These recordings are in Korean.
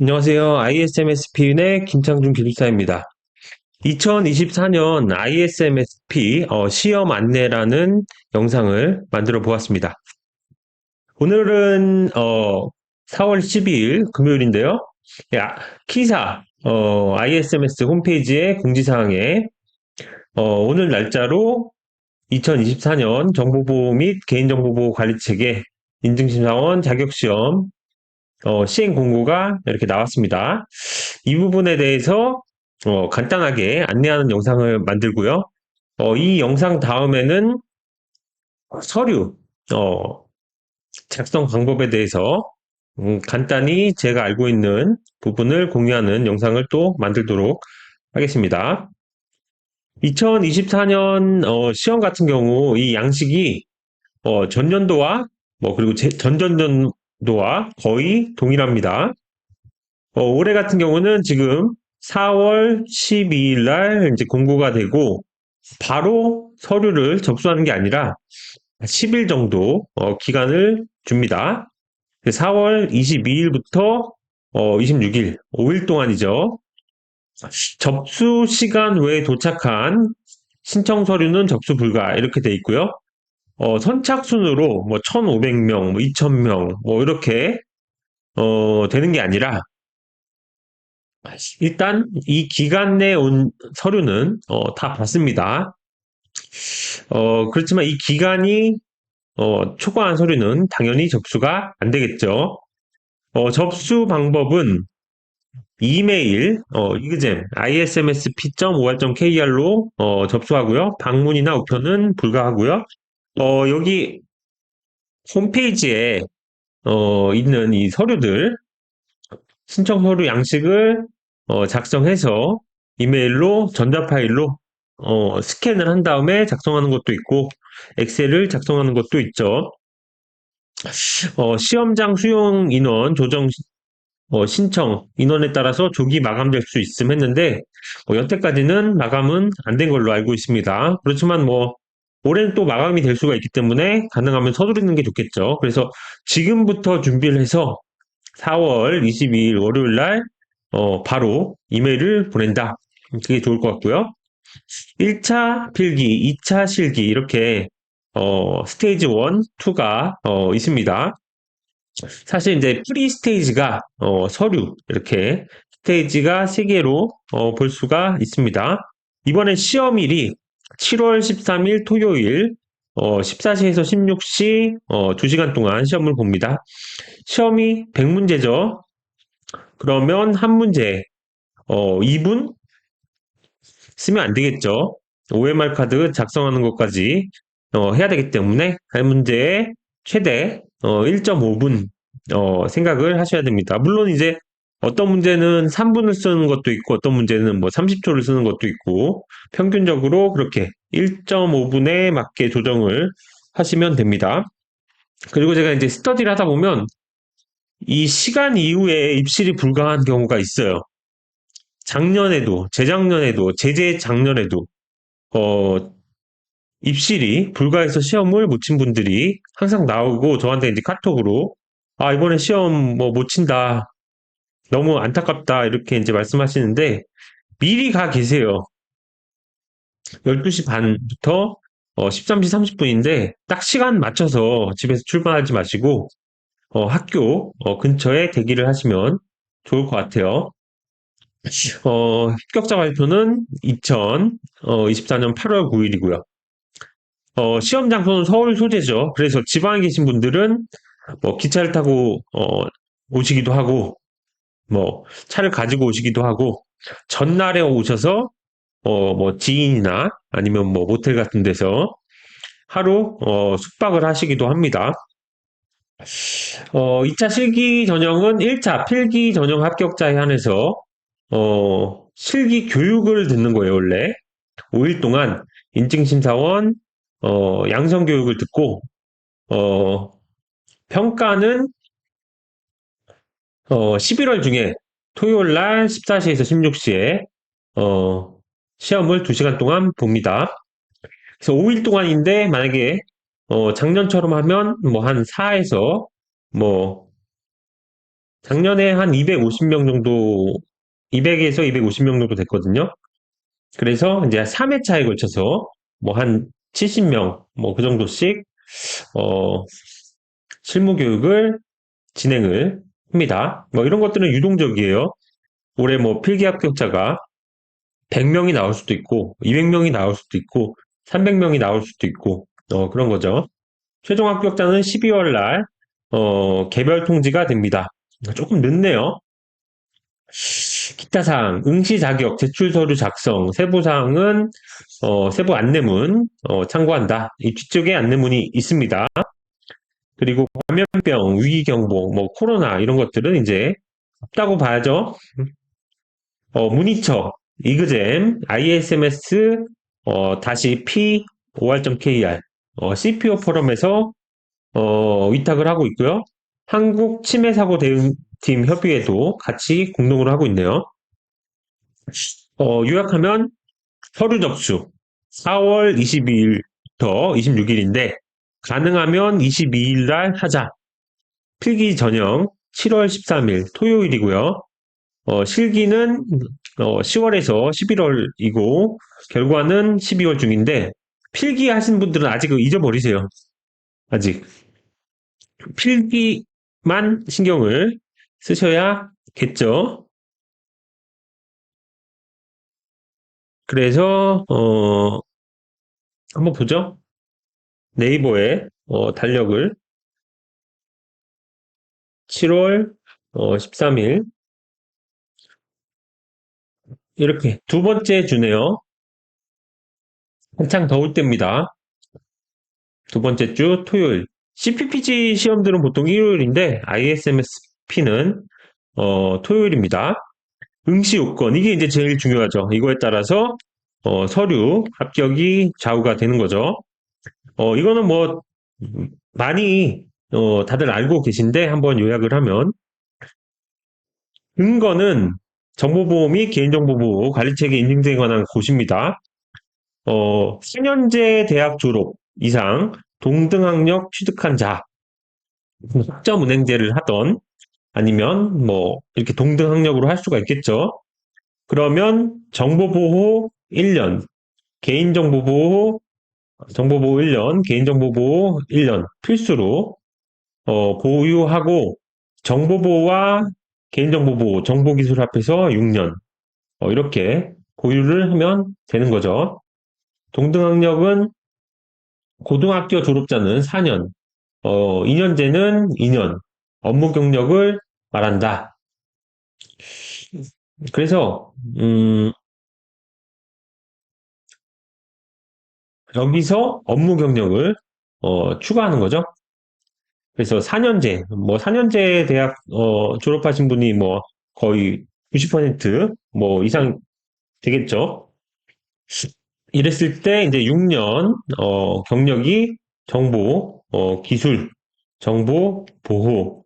안녕하세요. ISMSP인의 김창준 기술사입니다. 2024년 ISMSP 시험 안내라는 영상을 만들어 보았습니다. 오늘은 4월 12일 금요일인데요. 야, 키사 ISMS 홈페이지의 공지사항에 오늘 날짜로 2024년 정보보호 및 개인정보보호 관리체계 인증심사원 자격시험 시행 공고가 이렇게 나왔습니다. 이 부분에 대해서 간단하게 안내하는 영상을 만들고요. 이 영상 다음에는 서류 작성 방법에 대해서 간단히 제가 알고 있는 부분을 공유하는 영상을 또 만들도록 하겠습니다. 2024년 시험 같은 경우 이 양식이 전년도와 그리고 전전년도와 거의 동일합니다. 올해 같은 경우는 지금 4월 12일 날 이제 공고가 되고 바로 서류를 접수하는 게 아니라 10일 정도 기간을 줍니다. 4월 22일부터 26일, 5일 동안이죠. 접수 시간 외에 도착한 신청 서류는 접수 불가 이렇게 돼 있고요. 선착순으로 1,500명, 2,000명 이렇게 되는 게 아니라 일단 이 기간 내에 온 서류는 다 받습니다. 그렇지만 이 기간이 초과한 서류는 당연히 접수가 안 되겠죠. 접수 방법은 이메일 이그잼 ismsp.or.kr로 접수하고요. 방문이나 우편은 불가하고요. 여기 홈페이지에 있는 이 서류들 신청 서류 양식을 작성해서 이메일로 전자 파일로 스캔을 한 다음에 작성하는 것도 있고 엑셀을 작성하는 것도 있죠. 시험장 수용 인원 조정 신청 인원에 따라서 조기 마감될 수 있음 했는데 여태까지는 마감은 안 된 걸로 알고 있습니다. 그렇지만 올해는 또 마감이 될 수가 있기 때문에 가능하면 서두르는 게 좋겠죠. 그래서 지금부터 준비를 해서 4월 22일 월요일 날 바로 이메일을 보낸다. 그게 좋을 것 같고요. 1차 필기, 2차 실기 이렇게 스테이지 1, 2가 있습니다. 사실 이제 프리 스테이지가 서류 이렇게 스테이지가 3개로 볼 수가 있습니다. 이번에 시험일이 7월 13일 토요일 14시에서 16시 2시간 동안 시험을 봅니다. 시험이 100문제죠. 그러면 한 문제 2분 쓰면 안 되겠죠. OMR 카드 작성하는 것까지 해야 되기 때문에 한 문제에 최대 1.5분 생각을 하셔야 됩니다. 물론 이제 어떤 문제는 3분을 쓰는 것도 있고 어떤 문제는 30초를 쓰는 것도 있고 평균적으로 그렇게 1.5분에 맞게 조정을 하시면 됩니다. 그리고 제가 이제 스터디를 하다 보면 이 시간 이후에 입실이 불가한 경우가 있어요. 작년에도, 재작년에도, 재재작년에도, 입실이 불가해서 시험을 못 친 분들이 항상 나오고 저한테 이제 카톡으로, 아, 이번에 시험 못 친다. 너무 안타깝다. 이렇게 이제 말씀하시는데, 미리 가 계세요. 12시 반부터 13시 30분인데, 딱 시간 맞춰서 집에서 출발하지 마시고, 학교 근처에 대기를 하시면 좋을 것 같아요. 합격자 발표는 2024년 8월 9일이고요. 시험 장소는 서울 소재죠. 그래서 지방에 계신 분들은 기차를 타고 오시기도 하고 차를 가지고 오시기도 하고 전날에 오셔서 지인이나 아니면 모텔 같은 데서 하루 숙박을 하시기도 합니다. 2차 실기 전형은 1차 필기 전형 합격자에 한해서 실기 교육을 듣는 거예요, 원래. 5일 동안 인증심사원 양성 교육을 듣고 평가는 11월 중에 토요일 날 14시에서 16시에 시험을 2시간 동안 봅니다. 그래서 5일 동안인데 만약에 작년처럼 하면 한 4에서 작년에 한 250명 정도, 200에서 250명 정도 됐거든요. 그래서 이제 3회차에 걸쳐서 뭐 한 70명, 뭐 그 정도씩, 어, 실무 교육을 진행을 합니다. 뭐 이런 것들은 유동적이에요. 올해 뭐 필기 합격자가 100명이 나올 수도 있고, 200명이 나올 수도 있고, 300명이 나올 수도 있고, 그런 거죠. 최종 합격자는 12월 날, 개별 통지가 됩니다. 조금 늦네요. 기타 사항, 응시 자격, 제출 서류 작성, 세부 사항은, 세부 안내문, 참고한다. 이 뒤쪽에 안내문이 있습니다. 그리고 감염병, 위기경보, 뭐, 코로나, 이런 것들은 이제 없다고 봐야죠. 문의처, 이그잼, ISMS, 다시 P, OR.KR, CPO 포럼에서, 위탁을 하고 있고요. 한국 치매사고 대응팀 협의회도 같이 공동으로 하고 있네요. 요약하면 서류 접수 4월 22일부터 26일인데 가능하면 22일 날 하자. 필기 전형 7월 13일 토요일이고요. 실기는 10월에서 11월이고 결과는 12월 중인데 필기 하신 분들은 아직 잊어버리세요. 아직 필기만 신경을 쓰셔야겠죠. 그래서 한번 보죠. 네이버에 달력을 7월 13일 이렇게 두 번째 주네요. 한창 더울 때입니다. 두 번째 주 토요일. CPPG 시험들은 보통 일요일인데 ISMSP는 토요일입니다. 응시 요건 이게 이제 제일 중요하죠. 이거에 따라서 서류 합격이 좌우가 되는 거죠. 이거는 뭐 많이 다들 알고 계신데 한번 요약을 하면 근거는 정보보호 및 개인정보보호 관리체계 인증제에 관한 고시입니다. 4년제 대학 졸업 이상 동등학력 취득한 자, 학점은행제를 하던 아니면 뭐 이렇게 동등학력으로 할 수가 있겠죠. 그러면 정보보호 1년, 개인정보보호, 정보보호 1년, 개인정보보호 1년 필수로 보유하고 정보보호와 개인정보보호, 정보기술 합해서 6년 이렇게 보유를 하면 되는 거죠. 동등학력은 고등학교 졸업자는 4년, 2년제는 2년, 업무 경력을 말한다. 그래서, 여기서 업무 경력을, 추가하는 거죠. 그래서 4년제, 뭐 4년제 대학, 졸업하신 분이 뭐 거의 90%뭐 이상 되겠죠. 이랬을 때 이제 6년, 경력이 정보, 기술, 정보 보호,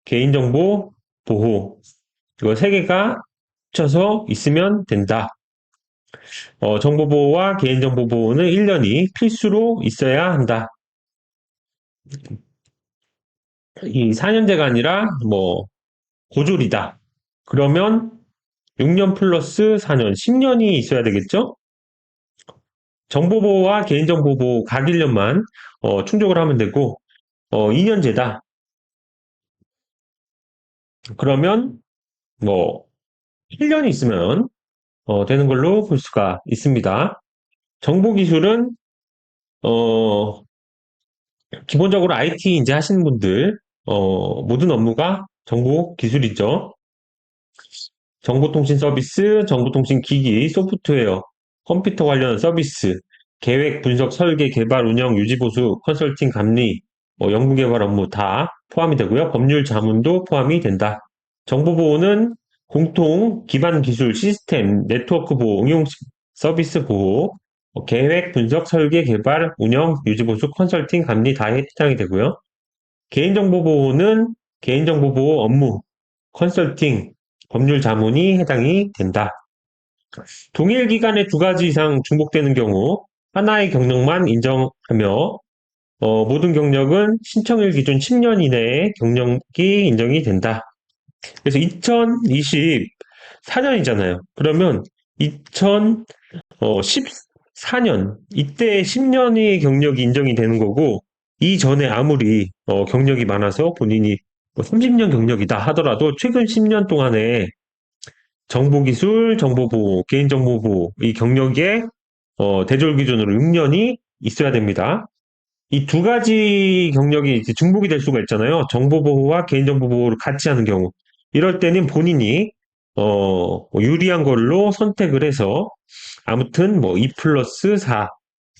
개인정보 보호, 이거 세 개가 합쳐서 있으면 된다. 정보보호와 개인정보보호는 1년이 필수로 있어야 한다. 이 4년제가 아니라 뭐 고졸이다. 그러면 6년 플러스 4년, 10년이 있어야 되겠죠? 정보보호와 개인정보보호 각 1년만 충족을 하면 되고 2년제다. 그러면 뭐 1년이 있으면 되는 걸로 볼 수가 있습니다. 정보기술은 어, 기본적으로 IT 이제 하시는 분들 모든 업무가 정보기술이죠. 정보통신 서비스, 정보통신 기기, 소프트웨어, 컴퓨터 관련 서비스, 계획, 분석, 설계, 개발, 운영, 유지, 보수, 컨설팅, 감리, 연구개발 업무 다 포함이 되고요. 법률 자문도 포함이 된다. 정보보호는 공통 기반 기술, 시스템, 네트워크 보호, 응용 서비스 보호, 계획, 분석, 설계, 개발, 운영, 유지, 보수, 컨설팅, 감리 다 해당이 되고요. 개인정보 보호는 개인정보 보호 업무, 컨설팅, 법률 자문이 해당이 된다. 동일 기간에 두 가지 이상 중복되는 경우 하나의 경력만 인정하며 모든 경력은 신청일 기준 10년 이내에 경력이 인정이 된다. 그래서 2024년이잖아요. 그러면 2014년, 이때 10년의 경력이 인정이 되는 거고, 이전에 아무리 경력이 많아서 본인이 30년 경력이다 하더라도 최근 10년 동안에 정보기술, 정보보호, 개인정보보호, 이 경력에 대졸 기준으로 6년이 있어야 됩니다. 이 두 가지 경력이 이제 중복이 될 수가 있잖아요. 정보보호와 개인정보보호를 같이 하는 경우. 이럴 때는 본인이 뭐 유리한 걸로 선택을 해서 아무튼 뭐 2 플러스 4,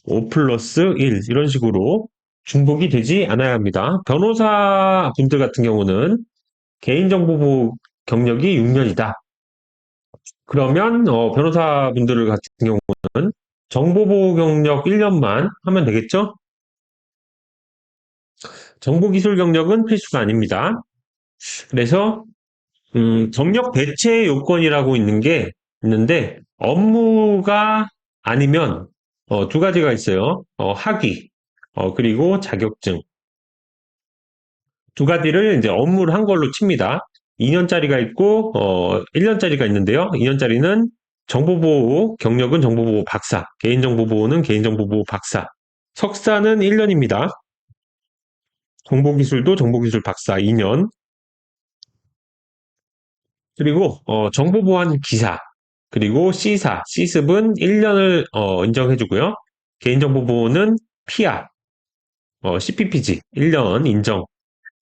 5 플러스 1 이런 식으로 중복이 되지 않아야 합니다. 변호사 분들 같은 경우는 개인정보보호 경력이 6년이다. 그러면 변호사분들 같은 경우는 정보보호 경력 1년만 하면 되겠죠? 정보기술 경력은 필수가 아닙니다. 그래서 경력 배치 요건이라고 있는 게 있는데 업무가 아니면 두 가지가 있어요. 학위 그리고 자격증 두 가지를 이제 업무를 한 걸로 칩니다. 2년짜리가 있고 1년짜리가 있는데요. 2년짜리는 정보보호 경력은 정보보호 박사, 개인정보보호는 개인정보보호 박사, 석사는 1년입니다. 정보기술도 정보기술 박사 2년, 그리고 정보보안 기사, 그리고 C사, C습은 1년을 인정해주고요. 개인정보보호는 PR, CPPG 1년 인정.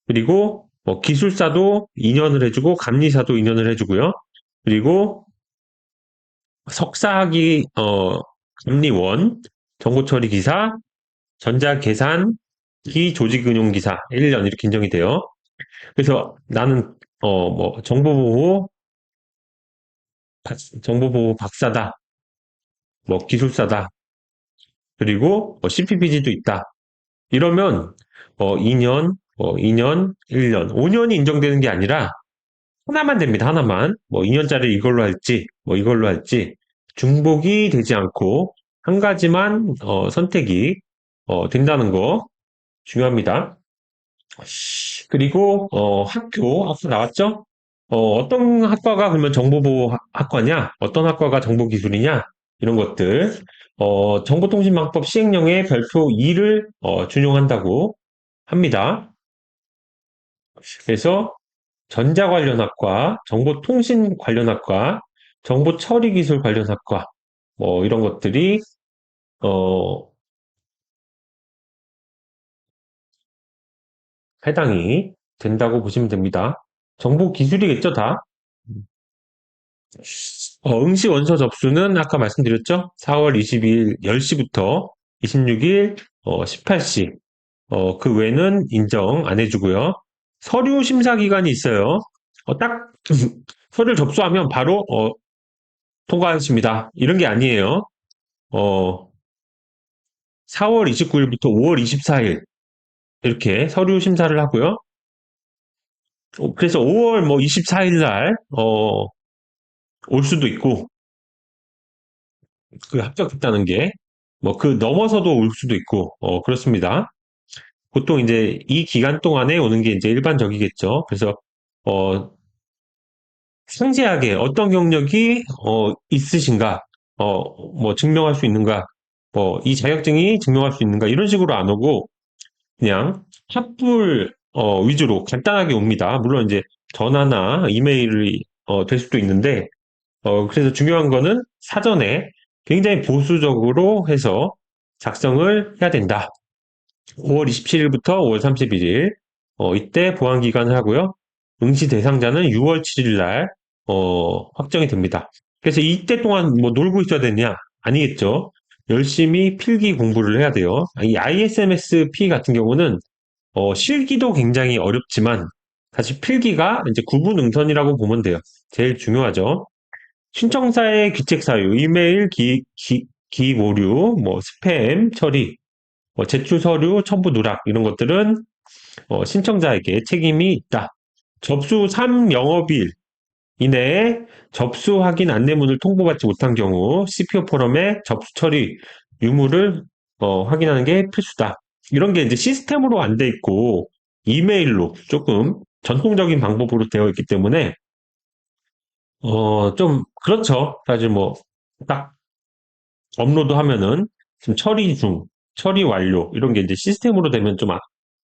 그리고 기술사도 2년을 해주고 감리사도 2년을 해주고요. 그리고 석사학위 감리원, 정보처리기사, 전자계산기 조직운용기사 1년 이렇게 인정이 돼요. 그래서 나는 뭐 정보보호 박사다, 뭐 기술사다, 그리고 CPPG도 있다. 이러면 2년, 2년, 1년, 5년이 인정되는 게 아니라 하나만 됩니다. 하나만. 뭐 2년짜리 이걸로 할지, 뭐 이걸로 할지 중복이 되지 않고 한 가지만 선택이 된다는 거 중요합니다. 그리고 학교 앞서 나왔죠? 어떤 학과가 그러면 정보보호학과냐? 어떤 학과가 정보기술이냐? 이런 것들. 정보통신망법 시행령의 별표 2를 준용한다고 합니다. 그래서 전자 관련 학과, 정보통신 관련 학과, 정보처리기술 관련 학과, 뭐 이런 것들이 어, 해당이 된다고 보시면 됩니다. 정보기술이겠죠, 다? 응시 원서 접수는 아까 말씀드렸죠? 4월 22일 10시부터 26일 18시. 그 외에는 인정 안 해주고요. 서류 심사 기간이 있어요. 딱 서류를 접수하면 바로 통과하십니다. 이런 게 아니에요. 어, 4월 29일부터 5월 24일 이렇게 서류 심사를 하고요. 그래서 5월 뭐 24일 날 올 수도 있고 그 합격했다는 게 뭐 그 넘어서도 올 수도 있고 그렇습니다. 보통 이제 이 기간 동안에 오는 게 이제 일반적이겠죠. 그래서 어, 상세하게 어떤 경력이 있으신가, 뭐 증명할 수 있는가, 뭐 이 자격증이 증명할 수 있는가 이런 식으로 안 오고 그냥 탑불 위주로 간단하게 옵니다. 물론 이제 전화나 이메일이 될 수도 있는데 그래서 중요한 거는 사전에 굉장히 보수적으로 해서 작성을 해야 된다. 5월 27일부터 5월 31일 이때 보안 기간을 하고요. 응시 대상자는 6월 7일 날 확정이 됩니다. 그래서 이때 동안 뭐 놀고 있어야 되냐? 아니겠죠. 열심히 필기 공부를 해야 돼요. 이 ISMS-P 같은 경우는 실기도 굉장히 어렵지만 사실 필기가 이제 구분응선이라고 보면 돼요. 제일 중요하죠. 신청사의 귀책 사유, 이메일 기모류, 뭐 스팸 처리, 제출 서류 첨부 누락 이런 것들은 신청자에게 책임이 있다. 접수 3영업일 이내에 접수 확인 안내문을 통보받지 못한 경우 CPO 포럼의 접수 처리 유무를 확인하는 게 필수다. 이런 게 이제 시스템으로 안 돼 있고 이메일로 조금 전통적인 방법으로 되어 있기 때문에, 좀, 그렇죠. 사실 뭐, 딱 업로드 하면은, 지금 처리 중, 처리 완료, 이런 게 이제 시스템으로 되면 좀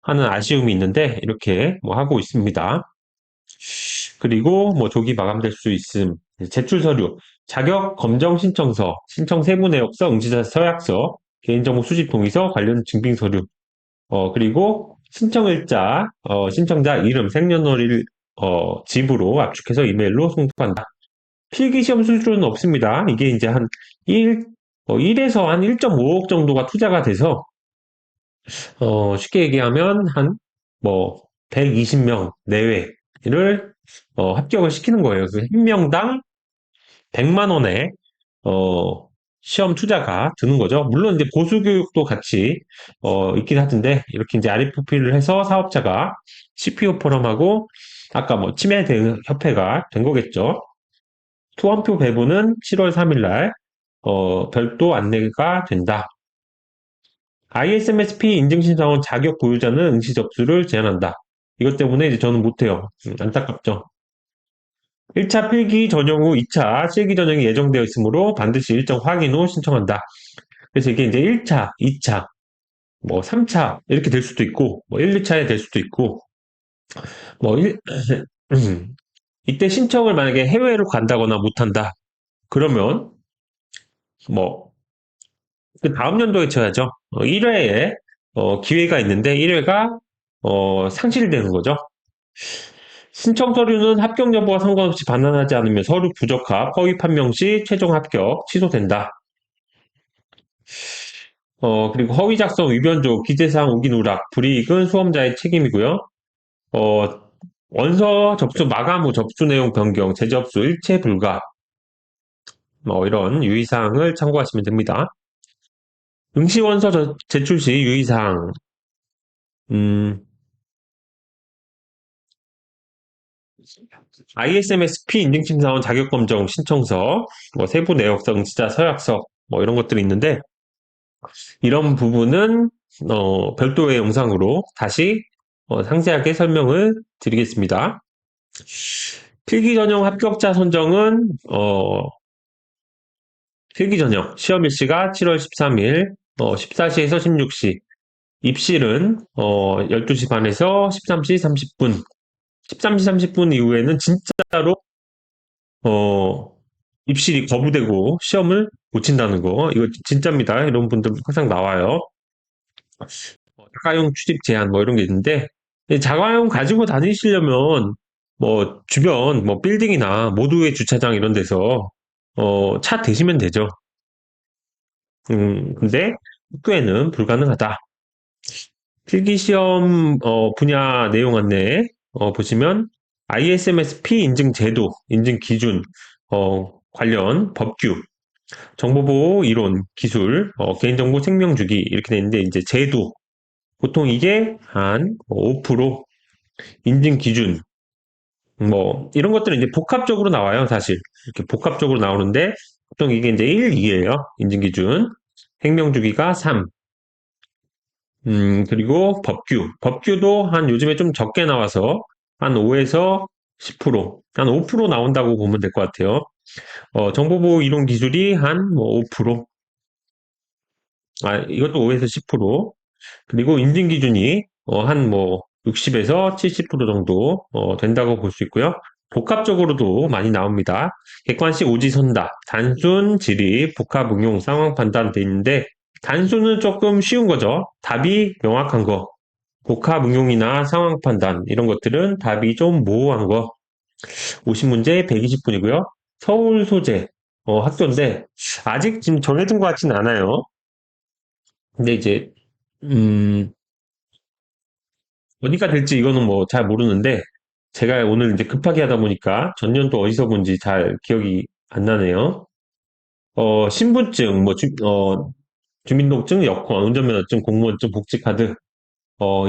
하는 아쉬움이 있는데, 이렇게 뭐 하고 있습니다. 그리고 뭐 조기 마감될 수 있음, 제출 서류, 자격 검정 신청서, 신청 세부 내역서, 응시자 서약서, 개인정보 수집 동의서, 관련 증빙 서류, 그리고 신청일자, 신청자 이름, 생년월일, 집으로 압축해서 이메일로 송부한다. 필기시험 수수료는 없습니다. 이게 이제 한 1에서 한 1.5억 정도가 투자가 돼서, 쉽게 얘기하면 한, 뭐, 120명 내외를, 합격을 시키는 거예요. 그래서 한 명당 100만 원의, 어, 시험 투자가 드는 거죠. 물론 이제 보수교육도 같이, 있긴 하던데, 이렇게 이제 RFP를 해서 사업자가 CPO 포럼하고, 아까 뭐, 치매 대응 협회가 된 거겠죠. 투원표 배부는 7월 3일 날, 별도 안내가 된다. ISMSP 인증신사원 자격 보유자는 응시 접수를 제한한다. 이것 때문에 이제 저는 못해요. 안타깝죠. 1차 필기 전형 후 2차 실기 전형이 예정되어 있으므로 반드시 일정 확인 후 신청한다. 그래서 이게 이제 1차, 2차, 뭐 3차 이렇게 될 수도 있고, 뭐 1, 2차에 될 수도 있고, 뭐 이때 신청을 만약에 해외로 간다거나 못한다. 그러면 뭐 그 다음 연도에 쳐야죠. 1회에 기회가 있는데 1회가 상실되는 거죠. 신청 서류는 합격 여부와 상관없이 반환하지 않으면 서류 부적합, 허위 판명 시 최종 합격 취소된다. 그리고 허위 작성, 위변조, 기재사항 우기 누락, 불이익은 수험자의 책임이고요. 어, 원서 접수 마감 후 접수 내용 변경, 재접수 일체 불가, 뭐 이런 유의사항을 참고하시면 됩니다. 응시 원서 제출 시 유의사항, 음, ISMSP 인증심사원 자격검정 신청서, 뭐 세부 내역서, 응시자 서약서, 뭐 이런 것들이 있는데, 이런 부분은 별도의 영상으로 다시 상세하게 설명을 드리겠습니다. 필기 전형 합격자 선정은 필기 전형 시험 일시가 7월 13일 14시에서 16시, 입실은 12시 반에서 13시 30분, 13시 30분 이후에는 진짜로 어, 입실이 거부되고 시험을 못 친다는 거, 이거 진짜입니다. 이런 분들 항상 나와요. 자가용 출입 제한 뭐 이런 게 있는데, 이 자가용 가지고 다니시려면 뭐 주변 뭐 빌딩이나 모두의 주차장 이런 데서 차 대시면 되죠. 근데 학교에는 불가능하다. 필기시험 분야 내용 안내 보시면 ISMSP 인증 제도, 인증 기준, 관련 법규, 정보보호 이론, 기술, 개인정보 생명주기 이렇게 되는데 이제 제도, 보통 이게 한 5%, 인증 기준, 뭐 이런 것들은 이제 복합적으로 나와요, 사실. 이렇게 복합적으로 나오는데 보통 이게 이제 1, 2예요. 인증 기준. 생명주기가 3. 그리고 법규. 법규도 한 요즘에 좀 적게 나와서 한 5에서 10%, 한 5% 나온다고 보면 될 것 같아요. 정보보호 이론 기술이 한 뭐 5%, 이것도 5에서 10%, 그리고 인증 기준이 한 뭐 60에서 70% 정도 된다고 볼 수 있고요. 복합적으로도 많이 나옵니다. 객관식 오지선다, 단순 질의, 복합 응용, 상황 판단 돼 있는데 단순은 조금 쉬운 거죠. 답이 명확한 거. 복합 응용이나 상황 판단 이런 것들은 답이 좀 모호한 거. 50문제 120분이고요. 서울 소재 학교인데 아직 지금 정해진 것 같지는 않아요. 근데 이제 음, 어디가 될지 이거는 뭐 잘 모르는데 제가 오늘 이제 급하게 하다 보니까 전년도 어디서 본지 잘 기억이 안 나네요. 신분증, 뭐 주민등록증, 여권, 운전면허증, 공무원증, 복지카드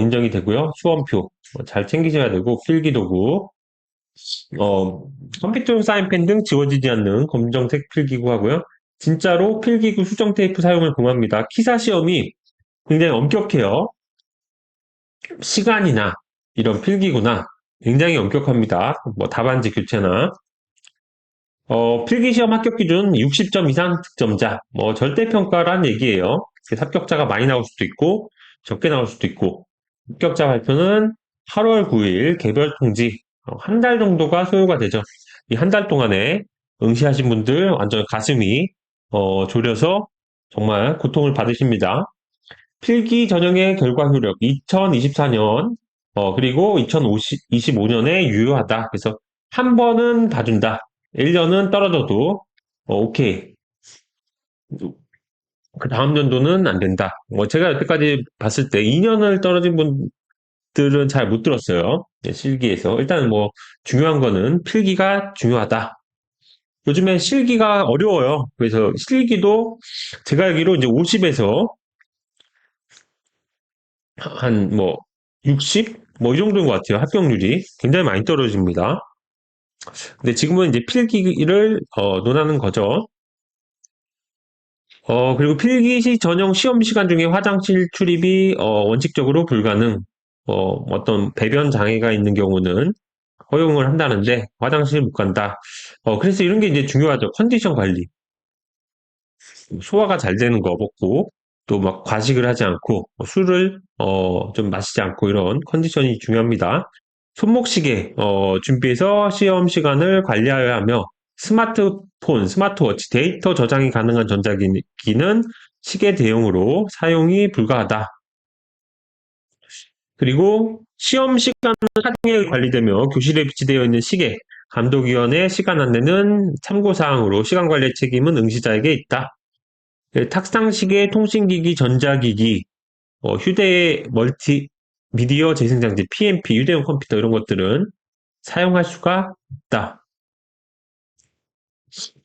인정이 되고요. 수험표 잘 챙기셔야 되고 필기도구, 어, 컴퓨터용 사인펜 등 지워지지 않는 검정색 필기구 하고요. 진짜로 필기구 수정 테이프 사용을 금합니다. 키사 시험이 굉장히 엄격해요. 시간이나 이런 필기구나 굉장히 엄격합니다. 뭐 답안지 교체나 필기시험 합격 기준 60점 이상 득점자, 뭐 절대평가란 얘기예요. 합격자가 많이 나올 수도 있고 적게 나올 수도 있고 합격자 발표는 8월 9일 개별 통지 한 달 정도가 소요가 되죠. 이 한 달 동안에 응시하신 분들 완전 가슴이 졸여서 정말 고통을 받으십니다. 필기 전형의 결과 효력 2024년 그리고 2025년에 유효하다. 그래서 한 번은 봐준다. 1년은 떨어져도 오케이. 그 다음 연도는 안 된다. 뭐 제가 여태까지 봤을 때 2년을 떨어진 분들은 잘 못 들었어요. 네, 실기에서. 일단 뭐 중요한 거는 필기가 중요하다. 요즘에 실기가 어려워요. 그래서 실기도 제가 알기로 이제 50에서 한 뭐 60? 뭐 이 정도인 것 같아요. 합격률이. 굉장히 많이 떨어집니다. 근데 지금은 이제 필기를 논하는 거죠. 그리고 필기시 전용 시험 시간 중에 화장실 출입이 원칙적으로 불가능. 어떤 배변 장애가 있는 경우는 허용을 한다는데 화장실 못 간다. 그래서 이런 게 이제 중요하죠. 컨디션 관리. 소화가 잘 되는 거 먹고 또 막 과식을 하지 않고 술을 좀 마시지 않고 이런 컨디션이 중요합니다. 손목시계 준비해서 시험 시간을 관리하여야 하며 스마트폰, 스마트워치 데이터 저장이 가능한 전자기기는 시계 대용으로 사용이 불가하다. 그리고 시험 시간은 사정에 관리되며 교실에 비치되어 있는 시계, 감독위원회 시간 안내는 참고사항으로 시간 관리 책임은 응시자에게 있다. 탁상시계, 통신기기, 전자기기, 휴대 멀티 미디어 재생장치, PMP, 휴대용 컴퓨터 이런 것들은 사용할 수가 있다.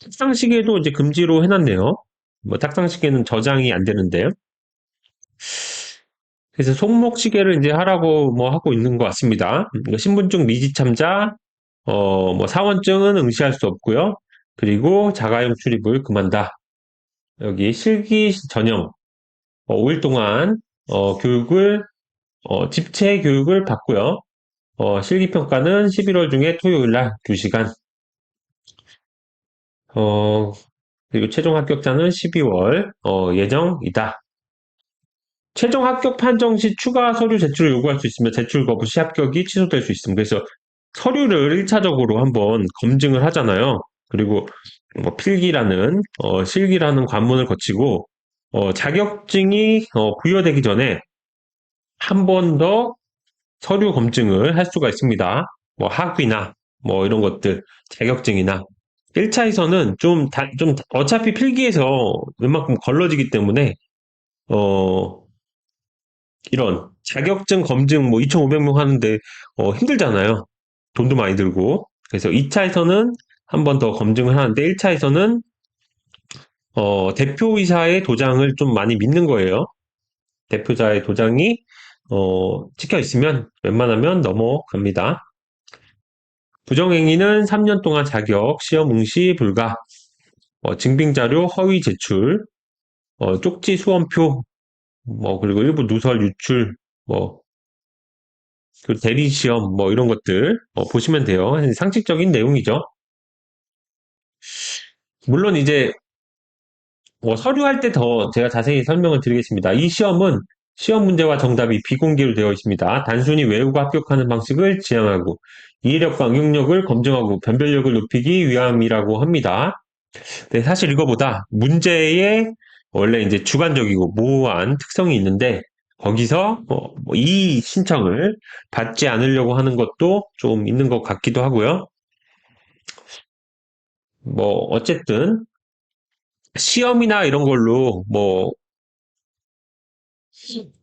탁상시계도 이제 금지로 해놨네요. 뭐 탁상시계는 저장이 안 되는데요. 그래서 손목시계를 이제 하라고 뭐 하고 있는 것 같습니다. 신분증 미지 참자, 뭐 사원증은 응시할 수 없고요. 그리고 자가용 출입을 금한다. 여기 실기 전형 5일 동안 교육을 집체 교육을 받고요. 실기평가는 11월 중에 토요일 날 2시간. 어, 그리고 최종 합격자는 12월 예정이다. 최종 합격 판정 시 추가 서류 제출을 요구할 수 있으며 제출 거부 시 합격이 취소될 수 있습니다. 그래서 서류를 1차적으로 한번 검증을 하잖아요. 그리고 뭐 필기라는 실기라는 관문을 거치고 자격증이 부여되기 전에 한 번 더 서류 검증을 할 수가 있습니다. 뭐 학위나 뭐 이런 것들 자격증이나 1차에서는 좀 어차피 필기에서 웬만큼 걸러지기 때문에 어 이런 자격증 검증 뭐 2,500명 하는데 힘들잖아요. 돈도 많이 들고. 그래서 2차에서는 한 번 더 검증을 하는데 1차에서는 대표이사의 도장을 좀 많이 믿는 거예요. 대표자의 도장이 찍혀 있으면 웬만하면 넘어갑니다. 부정행위는 3년 동안 자격, 시험 응시 불가, 증빙자료 허위 제출, 쪽지 수험표, 뭐 그리고 일부 누설 유출, 뭐 그 대리 시험 뭐 이런 것들 보시면 돼요. 상식적인 내용이죠. 물론 이제 서류할 때 더 제가 자세히 설명을 드리겠습니다. 이 시험은 시험 문제와 정답이 비공개로 되어 있습니다. 단순히 외우고 합격하는 방식을 지향하고 이해력과 응용력을 검증하고 변별력을 높이기 위함이라고 합니다. 네, 사실 이거보다 문제에 원래 이제 주관적이고 모호한 특성이 있는데 거기서 이 신청을 받지 않으려고 하는 것도 좀 있는 것 같기도 하고요. 뭐 어쨌든 시험이나 이런 걸로 뭐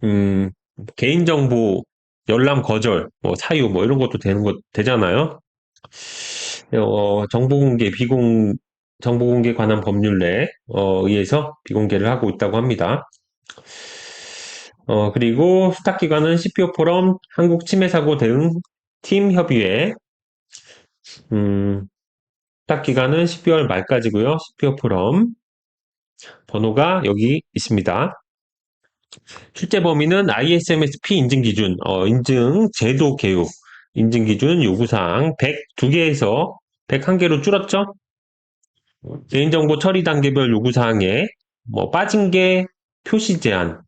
음, 개인정보 열람 거절, 뭐 사유 뭐 이런 것도 되잖아요. 정보 공개 관한 법률에 의해서 비공개를 하고 있다고 합니다. 그리고 수탁기관은 CPO 포럼, 한국치매사고 대응 팀 협의회, 음, 수탁기간은 12월 말까지고요. CPO 포럼 번호가 여기 있습니다. 출제 범위는 ISMS P 인증 기준, 인증 제도 개요. 인증기준 요구사항 102개에서 101개로 줄었죠? 개인정보 처리 단계별 요구사항에 뭐 빠진 게 표시 제한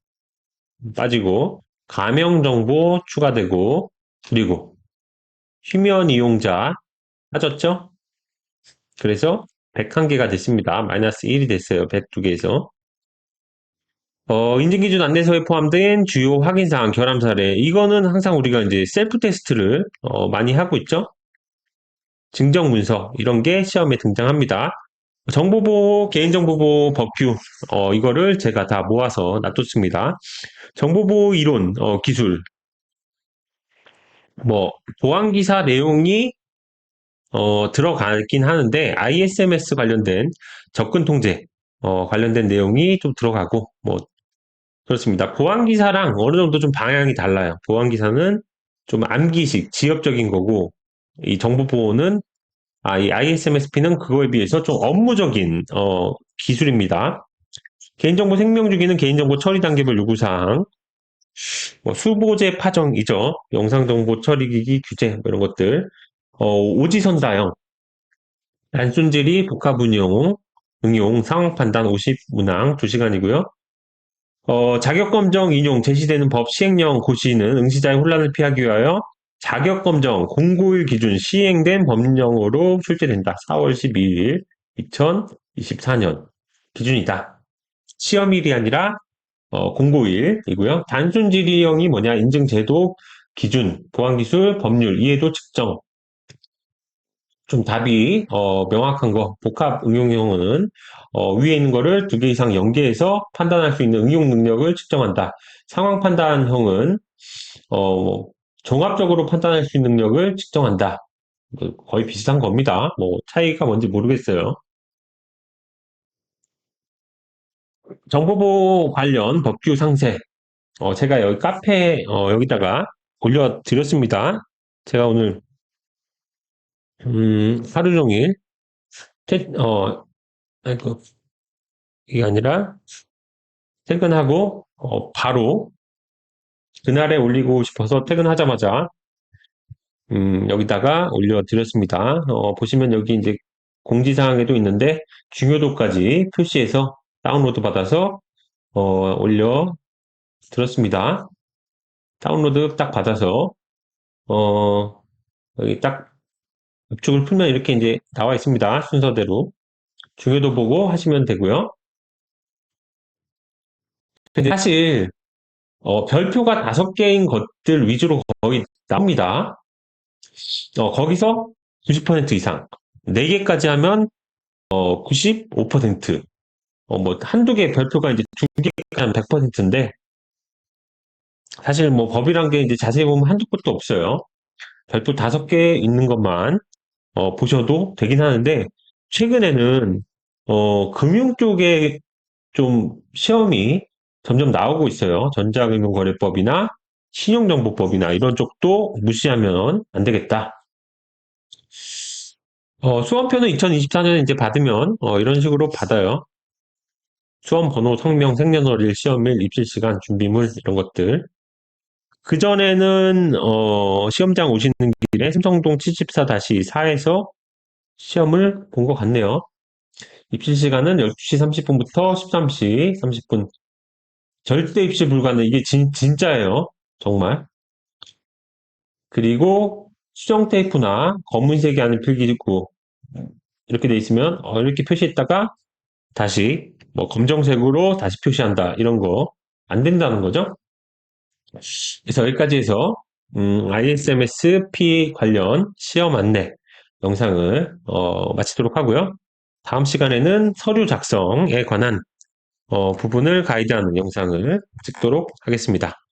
빠지고 가명 정보 추가되고 그리고 휴면 이용자 빠졌죠? 그래서 101개가 됐습니다. 마이너스 1이 됐어요. 102개에서. 인증기준 안내서에 포함된 주요 확인사항, 결함사례. 이거는 항상 우리가 이제 셀프 테스트를 많이 하고 있죠. 증정문서 이런 게 시험에 등장합니다. 정보보호, 개인정보보호 법규 이거를 제가 다 모아서 놔뒀습니다. 정보보호 이론, 기술. 뭐 보안기사 내용이 들어가긴 하는데 ISMS 관련된 접근 통제 관련된 내용이 좀 들어가고 뭐 그렇습니다. 보안기사랑 어느 정도 좀 방향이 달라요. 보안기사는 좀 암기식, 지엽적인 거고 이 정보보호는 이 ISMSP는 그거에 비해서 좀 업무적인 기술입니다. 개인정보 생명주기는 개인정보 처리 단계별 요구사항, 뭐 수보제 파정이죠. 영상정보 처리기기 규제 뭐 이런 것들. 오지선다형, 단순질의 복합응용, 상황판단 50문항 2시간이고요. 자격검정 인용 제시되는 법 시행령 고시는 응시자의 혼란을 피하기 위하여 자격검정 공고일 기준 시행된 법령으로 출제된다. 4월 12일 2024년 기준이다. 시험일이 아니라 공고일이고요. 단순 질의형이 뭐냐? 인증제도, 기준, 보안기술, 법률, 이해도 측정. 좀 답이 명확한 거, 복합 응용형은 위에 있는 거를 2개 이상 연계해서 판단할 수 있는 응용 능력을 측정한다. 상황 판단형은 뭐 종합적으로 판단할 수 있는 능력을 측정한다. 거의 비슷한 겁니다. 뭐 차이가 뭔지 모르겠어요. 정보보호 관련 법규 상세. 제가 여기 카페 여기다가 올려드렸습니다. 제가 오늘 하루 종일 아이고, 이게 아니라 퇴근하고 바로 그날에 올리고 싶어서 퇴근하자마자 여기다가 올려드렸습니다. 보시면 여기 이제 공지사항에도 있는데 중요도까지 표시해서 다운로드 받아서 올려드렸습니다. 다운로드 딱 받아서 여기 딱 up축을 풀면 이렇게 이제 나와 있습니다. 순서대로 중요도 보고 하시면 되고요. 근데 사실 별표가 5개인 것들 위주로 거의 나옵니다. 거기서 90% 이상, 4개까지 하면 95%, 뭐 한두 개 별표가 이제 2개까지 하면 100%인데 사실 뭐 법이란 게 이제 자세히 보면 한두 곳도 없어요. 별표 5개 있는 것만 보셔도 되긴 하는데 최근에는 금융 쪽에 좀 시험이 점점 나오고 있어요. 전자금융거래법이나 신용정보법이나 이런 쪽도 무시하면 안 되겠다. 수험표는 2024년에 이제 받으면 이런 식으로 받아요. 수험 번호, 성명, 생년월일, 시험일, 입실시간, 준비물 이런 것들. 그전에는 시험장 오시는 길에 삼성동 74-4에서 시험을 본 것 같네요. 입실시간은 12시 30분부터 13시 30분. 절대 입실 불가능. 이게 진짜예요. 정말. 그리고 수정 테이프나 검은색이 아닌 필기구 이렇게 돼 있으면 이렇게 표시했다가 다시 뭐 검정색으로 다시 표시한다. 이런 거 안 된다는 거죠. 그래서 여기까지 해서 ISMS-P 관련 시험 안내 영상을 마치도록 하고요. 다음 시간에는 서류 작성에 관한 부분을 가이드하는 영상을 찍도록 하겠습니다.